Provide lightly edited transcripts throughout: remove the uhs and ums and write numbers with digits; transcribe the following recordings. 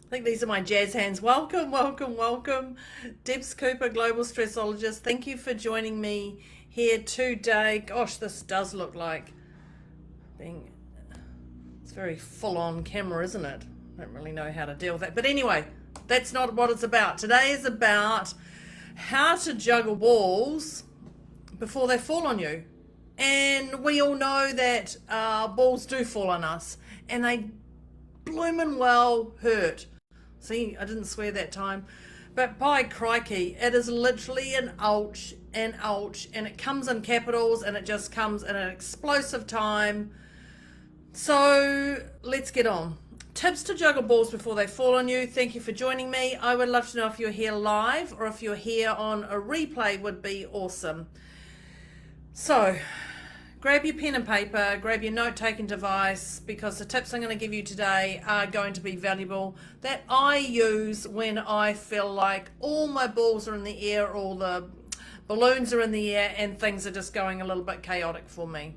I think these are my jazz hands. Welcome, welcome, welcome. Debz Cooper, Global Stressologist. Thank you for joining me here today. Gosh, this does look like being, it's very full on camera, isn't it? I don't really know how to deal with that. But anyway, that's not what it's about. Today is about how to juggle balls before they fall on you. And we all know that balls do fall on us and they bloomin' well hurt. See, I didn't swear that time. But by crikey, it is literally an ouch, and it comes in capitals and it just comes in an explosive time. So let's get on. Tips to juggle balls before they fall on you. Thank you for joining me. I would love to know if you're here live or if you're here on a replay would be awesome. So grab your pen and paper, grab your note-taking device, because the tips I'm going to give you today are going to be valuable, that I use when I feel like all my balls are in the air, all the balloons are in the air, and things are just going a little bit chaotic for me.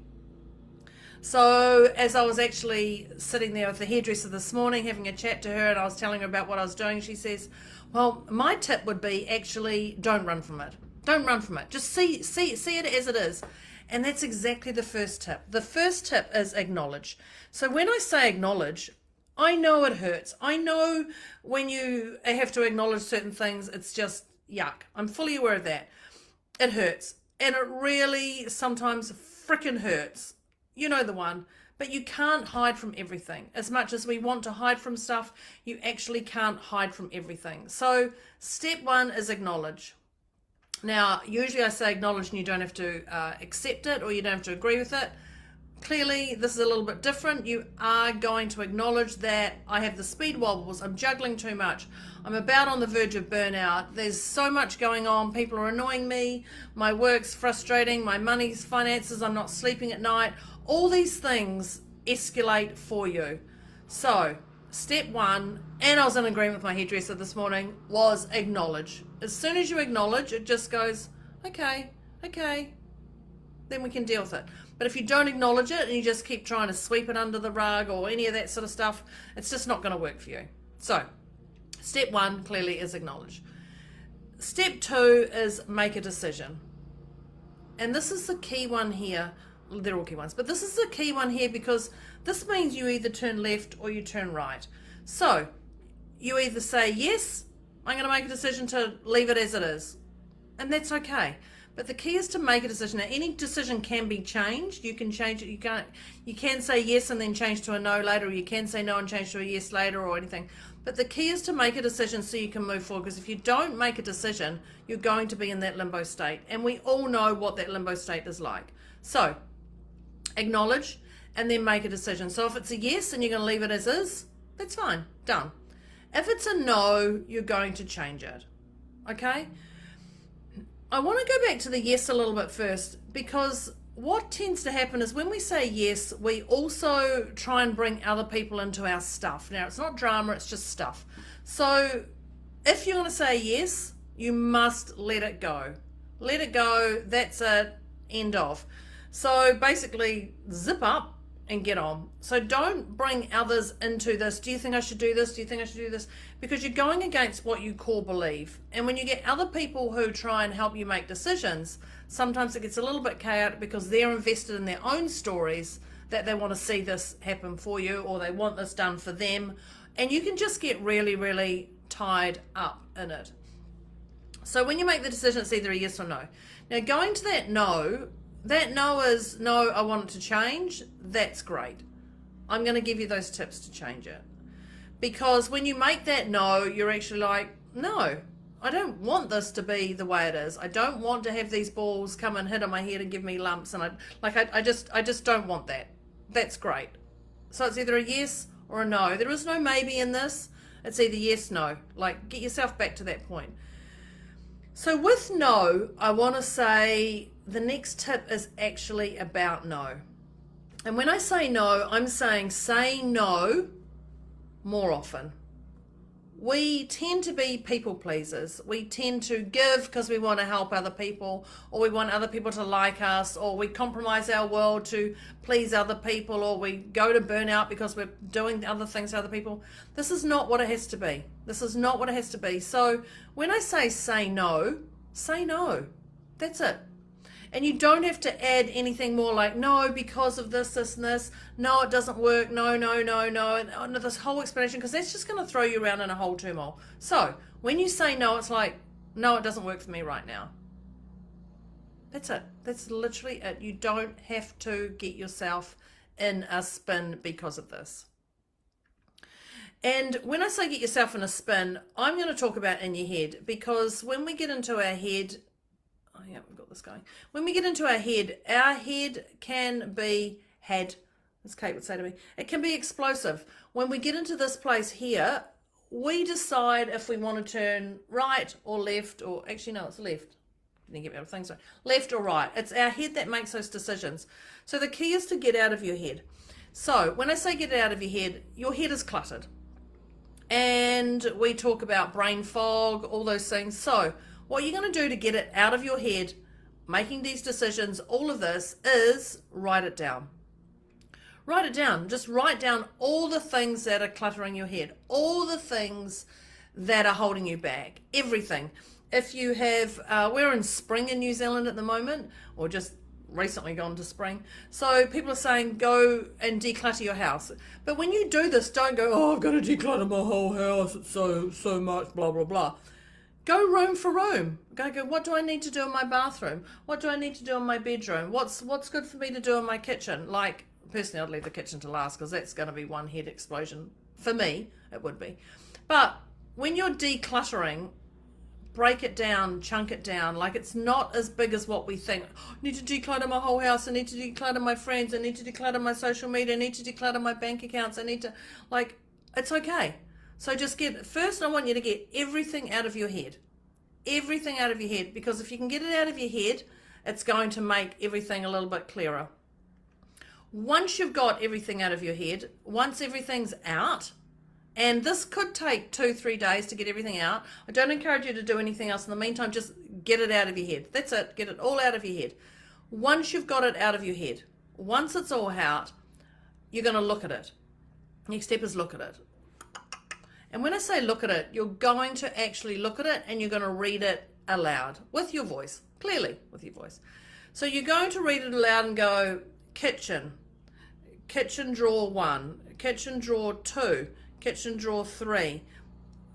So as I was actually sitting there with the hairdresser this morning having a chat to her, and I was telling her about what I was doing, she says, well, my tip would be actually don't run from it. Don't run from it. Just see it as it is. And that's exactly the first tip. The first tip is acknowledge. So when I say acknowledge, I know it hurts. I know when you have to acknowledge certain things, it's just yuck. I'm fully aware of that. It hurts. And it really sometimes frickin' hurts. You know the one. But you can't hide from everything. As much as we want to hide from stuff, you actually can't hide from everything. So step one is acknowledge. Now, usually I say acknowledge and you don't have to accept it or you don't have to agree with it. Clearly, this is a little bit different. You are going to acknowledge that I have the speed wobbles, I'm juggling too much, I'm about on the verge of burnout, there's so much going on, people are annoying me, my work's frustrating, my money's finances, I'm not sleeping at night. All these things escalate for you. So, step one, and I was in agreement with my hairdresser this morning, was acknowledge. As soon as you acknowledge, it just goes, okay, then we can deal with it. But if you don't acknowledge it and you just keep trying to sweep it under the rug or any of that sort of stuff, it's just not going to work for you. So, step one clearly is acknowledge. Step two is make a decision. And this is the key one here. They're all key ones, but this is the key one here because this means you either turn left or you turn right. So you either say, yes, I'm going to make a decision to leave it as it is, and that's okay. But the key is to make a decision. Now, any decision can be changed. You can change it. You can say yes and then change to a no later, or you can say no and change to a yes later or anything. But the key is to make a decision so you can move forward, because if you don't make a decision, you're going to be in that limbo state. And we all know what that limbo state is like. So acknowledge and then make a decision. So if it's a yes and you're going to leave it as is, that's fine, done. If it's a no, you're going to change it. Okay? I want to go back to the yes a little bit first, because what tends to happen is when we say yes, we also try and bring other people into our stuff. Now, it's not drama, it's just stuff. So if you're going to say yes, you must let it go. Let it go, that's it, end of. So basically, zip up and get on. So don't bring others into this. Do you think I should do this? Do you think I should do this? Because you're going against what you core believe. And when you get other people who try and help you make decisions, sometimes it gets a little bit chaotic because they're invested in their own stories that they want to see this happen for you, or they want this done for them. And you can just get really, really tied up in it. So when you make the decision, it's either a yes or no. Now, going to that no is, no, I want it to change. That's great. I'm going to give you those tips to change it. Because when you make that no, you're actually like, no, I don't want this to be the way it is. I don't want to have these balls come and hit on my head and give me lumps. And I just don't want that. That's great. So it's either a yes or a no. There is no maybe in this. It's either yes, no. Like, get yourself back to that point. So with no, I want to say the next tip is actually about no. And when I say no, I'm saying say no more often. we tend to be people pleasers. We tend to give because we want to help other people, or we want other people to like us, or we compromise our world to please other people, or we go to burnout because we're doing other things to other people. This is not what it has to be. This is not what it has to be. So when I say no, say no. That's it. And you don't have to add anything more like, no, because of this, this, and this. No, it doesn't work. No, no, no, no. And this whole explanation, because that's just going to throw you around in a whole turmoil. So when you say no, it's like, no, it doesn't work for me right now. That's it. That's literally it. You don't have to get yourself in a spin because of this. And when I say get yourself in a spin, I'm going to talk about in your head, because when we get into our head, oh yeah, we've got this going. When we get into our head can be as Kate would say to me, it can be explosive. When we get into this place here, we decide if we want to turn right or left, or actually no, it's left. Didn't get me out of things right. Left or right. It's our head that makes those decisions. So the key is to get out of your head. So when I say get out of your head is cluttered. And we talk about brain fog, all those things. So what you're going to do to get it out of your head, making these decisions, all of this, is write it down. Write it down. Just write down all the things that are cluttering your head, all the things that are holding you back, everything. If you have, we're in spring in New Zealand at the moment, or just recently gone to spring. So people are saying go and declutter your house. But when you do this, don't go, oh, I've got to declutter my whole house. It's so much, blah, blah, blah. Go room for room. Go, what do I need to do in my bathroom? What do I need to do in my bedroom? What's good for me to do in my kitchen? Like, personally, I'd leave the kitchen to last, because that's going to be one head explosion. For me, it would be. But when you're decluttering, break it down, chunk it down. Like, it's not as big as what we think. Oh, I need to declutter my whole house. I need to declutter my friends. I need to declutter my social media. I need to declutter my bank accounts. I need to, like, it's okay. So just first I want you to get everything out of your head. Everything out of your head. Because if you can get it out of your head, it's going to make everything a little bit clearer. Once you've got everything out of your head, once everything's out, and this could take 2-3 days to get everything out. I don't encourage you to do anything else in the meantime. Just get it out of your head. That's it. Get it all out of your head. Once you've got it out of your head, once it's all out, you're going to look at it. Next step is look at it. And when I say look at it, you're going to actually look at it and you're going to read it aloud with your voice, clearly with your voice. So you're going to read it aloud and go, kitchen drawer 1, kitchen drawer 2, kitchen drawer 3,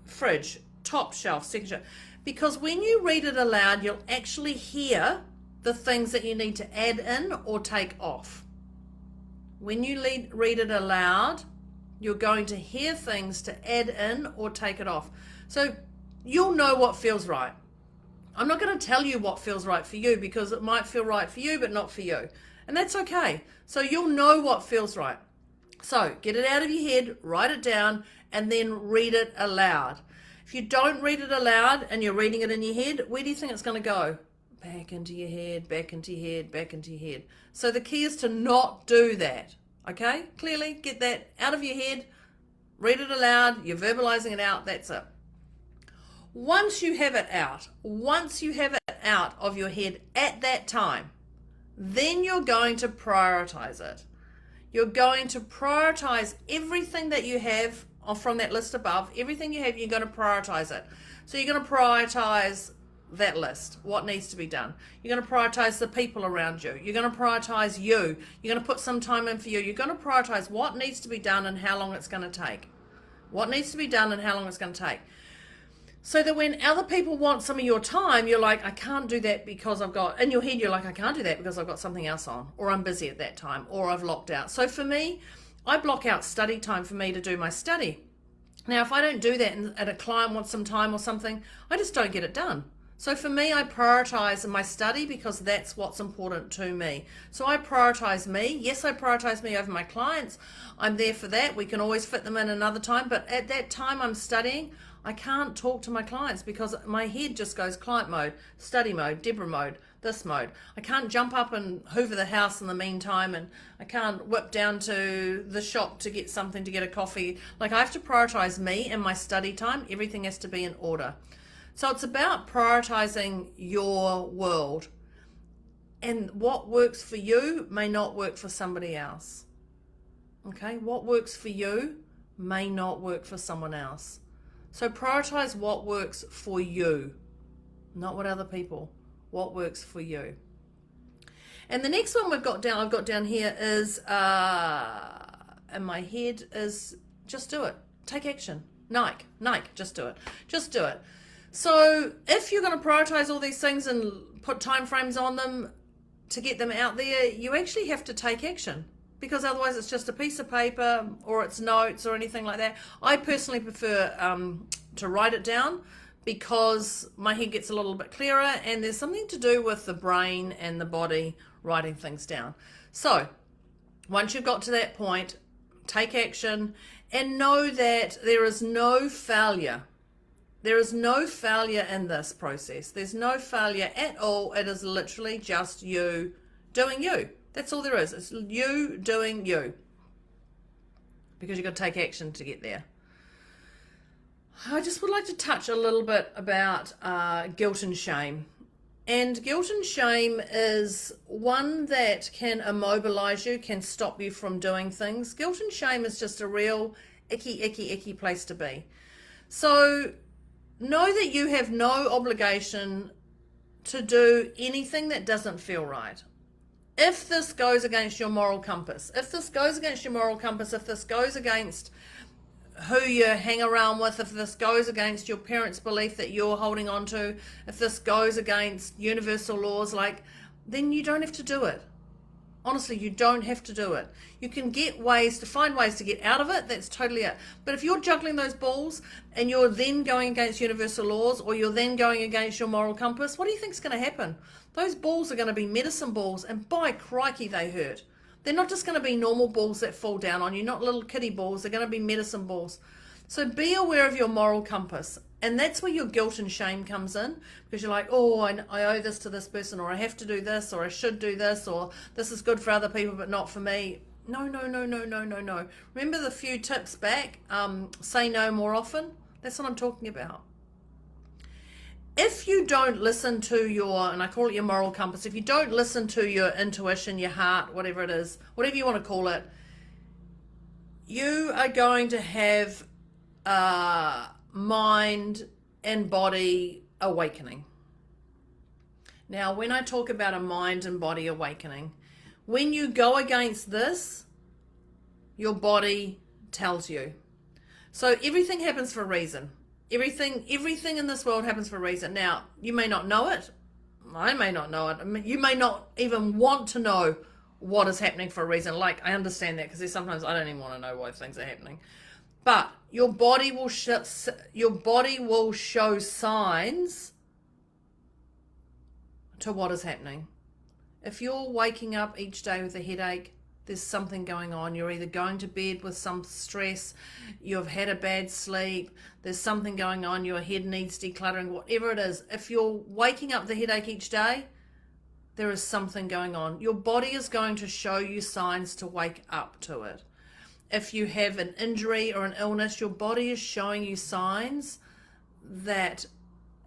fridge, top shelf, second shelf. Because when you read it aloud, you'll actually hear the things that you need to add in or take off. When you read it aloud, you're going to hear things to add in or take it off. So you'll know what feels right. I'm not going to tell you what feels right for you, because it might feel right for you but not for you. And that's okay. So you'll know what feels right. So get it out of your head, write it down, and then read it aloud. If you don't read it aloud and you're reading it in your head, where do you think it's going to go? Back into your head, back into your head, back into your head. So the key is to not do that. Okay? Clearly, get that out of your head, read it aloud, you're verbalizing it out, that's it. Once you have it out of your head at that time, then you're going to prioritize it. You're going to prioritize everything that you have from that list above. Everything you have, you're going to prioritize it. So you're going to prioritize that list, what needs to be done. You're going to prioritize the people around you. You're going to prioritize you. You're going to put some time in for you. You're going to prioritize what needs to be done and how long it's going to take. What needs to be done and how long it's going to take. So that when other people want some of your time, you're like, I can't do that because I've got, in your head, you're like, I can't do that because I've got something else on, or I'm busy at that time, or I've locked out. So for me, I block out study time for me to do my study. Now, if I don't do that and a client wants some time or something, I just don't get it done. So for me, I prioritize my study because that's what's important to me. So I prioritize me. Yes, I prioritize me over my clients. I'm there for that. We can always fit them in another time. But at that time I'm studying, I can't talk to my clients because my head just goes client mode, study mode, Deborah mode. this mode. I can't jump up and hoover the house in the meantime, and I can't whip down to the shop to get something, to get a coffee. Like, I have to prioritize me and my study time. Everything has to be in order. So it's about prioritizing your world. And what works for you may not work for somebody else. Okay? What works for you may not work for someone else. So prioritize what works for you, not what other people, what works for you. And the next one I've got down here is, in my head, is just do it. Take action. Nike, just do it. Just do it. So if you're going to prioritize all these things and put time frames on them to get them out there, you actually have to take action, because otherwise it's just a piece of paper or it's notes or anything like that. I personally prefer to write it down, because my head gets a little bit clearer, and there's something to do with the brain and the body writing things down. So once you've got to that point, take action and know that there is no failure. There is no failure in this process. There's no failure at all. It is literally just you doing you. That's all there is. It's you doing you, because you've got to take action to get there. I just would like to touch a little bit about guilt and shame. And guilt and shame is one that can immobilize you, can stop you from doing things. Guilt and shame is just a real icky place to be. So know that you have no obligation to do anything that doesn't feel right. If this goes against your moral compass, if this goes against who you hang around with, if this goes against your parents' belief that you're holding on to, if this goes against universal laws, then you don't have to do it. Honestly, you don't have to do it. You can find ways to get out of it. That's totally it. But if you're juggling those balls and you're then going against universal laws, or you're then going against your moral compass, what do you think is going to happen? Those balls are going to be medicine balls, and by crikey, they hurt. They're not just going to be normal balls that fall down on you, not little kiddie balls. They're going to be medicine balls. So be aware of your moral compass. And that's where your guilt and shame comes in, because you're like, oh, I owe this to this person, or I have to do this, or I should do this, or this is good for other people but not for me. No. Remember the few tips back? Say no more often. That's what I'm talking about. If you don't listen to your, and I call it your moral compass, if you don't listen to your intuition, your heart, whatever it is, whatever you want to call it, you are going to have mind and body awakening. Now, when I talk about a mind and body awakening, when you go against this, your body tells you. So everything happens for a reason. Everything in this world happens for a reason. Now, you may not know it. I may not know it. I mean, you may not even want to know what is happening for a reason. I understand that, because sometimes I don't even want to know why things are happening. But your body will show signs to what is happening. If you're waking up each day with a headache, there's something going on. You're either going to bed with some stress, you've had a bad sleep, there's something going on, your head needs decluttering, whatever it is. If you're waking up with a headache each day, there is something going on. Your body is going to show you signs to wake up to it. If you have an injury or an illness, your body is showing you signs that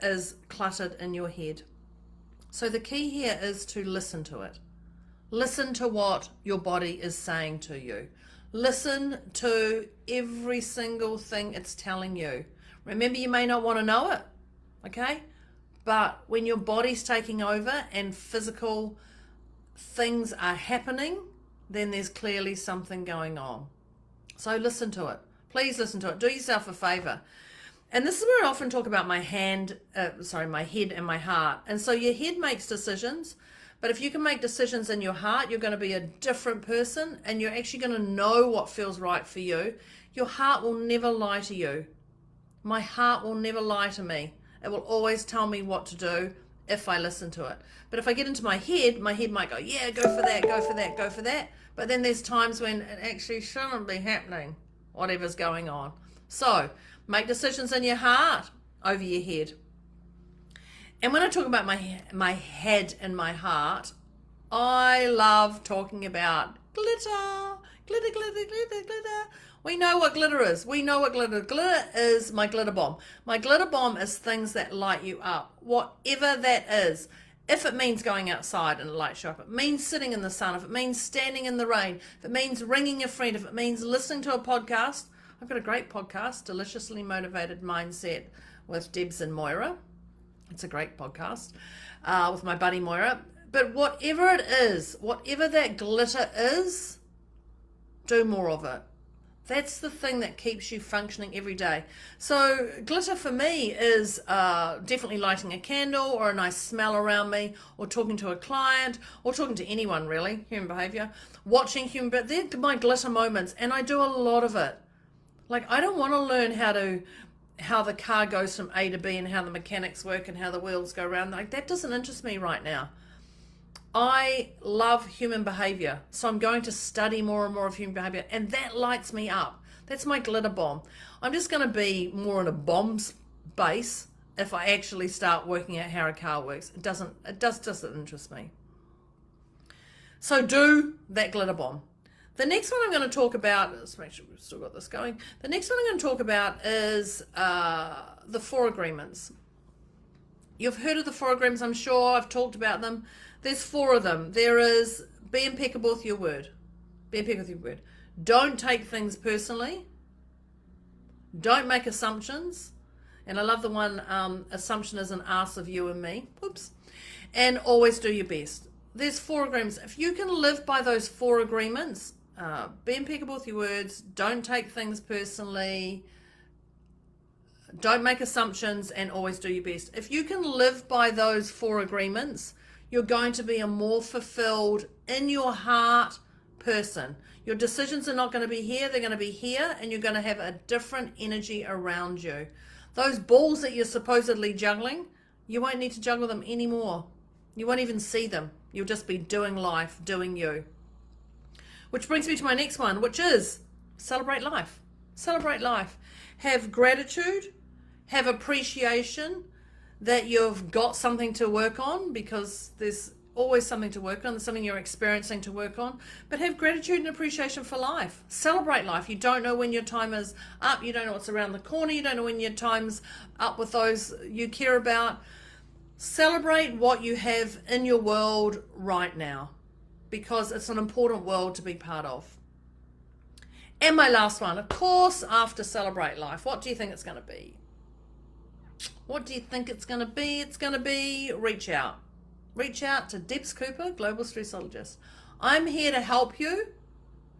is cluttered in your head. So the key here is to listen to it. Listen to what your body is saying to you. Listen to every single thing it's telling you. Remember, you may not want to know it, okay? But when your body's taking over and physical things are happening, then there's clearly something going on. So listen to it. Please listen to it. Do yourself a favor. And this is where I often talk about my head and my heart. And so your head makes decisions, but if you can make decisions in your heart, you're going to be a different person, and you're actually going to know what feels right for you. Your heart will never lie to you. My heart will never lie to me. It will always tell me what to do if I listen to it. But if I get into my head might go, yeah, go for that, go for that, go for that. But then there's times when it actually shouldn't be happening, whatever's going on. So make decisions in your heart over your head. And when I talk about my head and my heart, I love talking about glitter, glitter, glitter, glitter, glitter. We know what glitter is. We know what glitter is. My glitter bomb. My glitter bomb is things that light you up, whatever that is. If it means going outside and a light show up, if it means sitting in the sun, if it means standing in the rain, if it means ringing a friend, if it means listening to a podcast. I've got a great podcast, Deliciously Motivated Mindset with Debz and Moira. It's a great podcast with my buddy Moira. But whatever it is, whatever that glitter is, do more of it. That's the thing that keeps you functioning every day. So glitter for me is definitely lighting a candle or a nice smell around me, or talking to a client, or talking to anyone really, human behavior, watching human, but they're my glitter moments, and I do a lot of it. Like, I don't want to learn how the car goes from A to B and how the mechanics work and how the wheels go around. Like, that doesn't interest me right now. I love human behavior, so I'm going to study more and more of human behavior, and that lights me up. That's my glitter bomb. I'm just going to be more in a bombs base if I actually start working out how a car works. It doesn't interest me. So do that glitter bomb. The next one I'm going to talk about, let's make sure we've still got this going. The next one I'm going to talk about is the 4 agreements. You've heard of the 4 agreements, I'm sure. I've talked about them. There's 4 of them. There is be impeccable with your word. Be impeccable with your word. Don't take things personally. Don't make assumptions. And I love the one, assumption is an ass of you and me. Whoops. And always do your best. There's 4 agreements. If you can live by those 4 agreements, be impeccable with your words, don't take things personally, don't make assumptions, and always do your best. If you can live by those 4 agreements, you're going to be a more fulfilled in your heart person. Your decisions are not going to be here, they're going to be here, and you're going to have a different energy around you. Those balls that you're supposedly juggling, you won't need to juggle them anymore. You won't even see them. You'll just be doing life, doing you. Which brings me to my next one, which is celebrate life. Celebrate life. Have gratitude, have appreciation that you've got something to work on, because there's always something to work on. There's something you're experiencing to work on. But have gratitude and appreciation for life. Celebrate life. You don't know when your time is up. You don't know what's around the corner. You don't know when your time's up with those you care about. Celebrate what you have in your world right now, because it's an important world to be part of. And my last one, of course, after celebrate life, what do you think it's going to be? What do you think it's going to be? It's going to be reach out. Reach out to Debz Cooper, Global Stressologist. I'm here to help you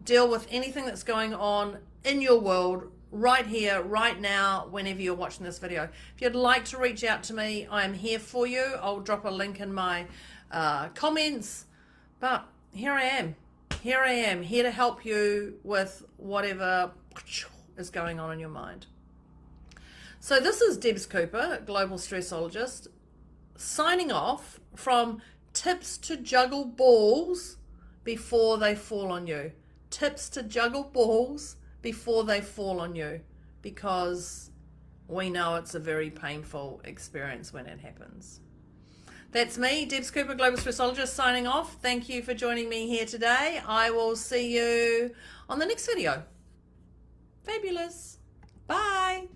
deal with anything that's going on in your world right here, right now, whenever you're watching this video. If you'd like to reach out to me, I am here for you. I'll drop a link in my comments. But here I am. Here I am, here to help you with whatever is going on in your mind. So this is Debz Cooper, Global Stressologist, signing off from tips to juggle balls before they fall on you. Tips to juggle balls before they fall on you, because we know it's a very painful experience when it happens. That's me, Debz Cooper, Global Stressologist, signing off. Thank you for joining me here today. I will see you on the next video. Fabulous. Bye.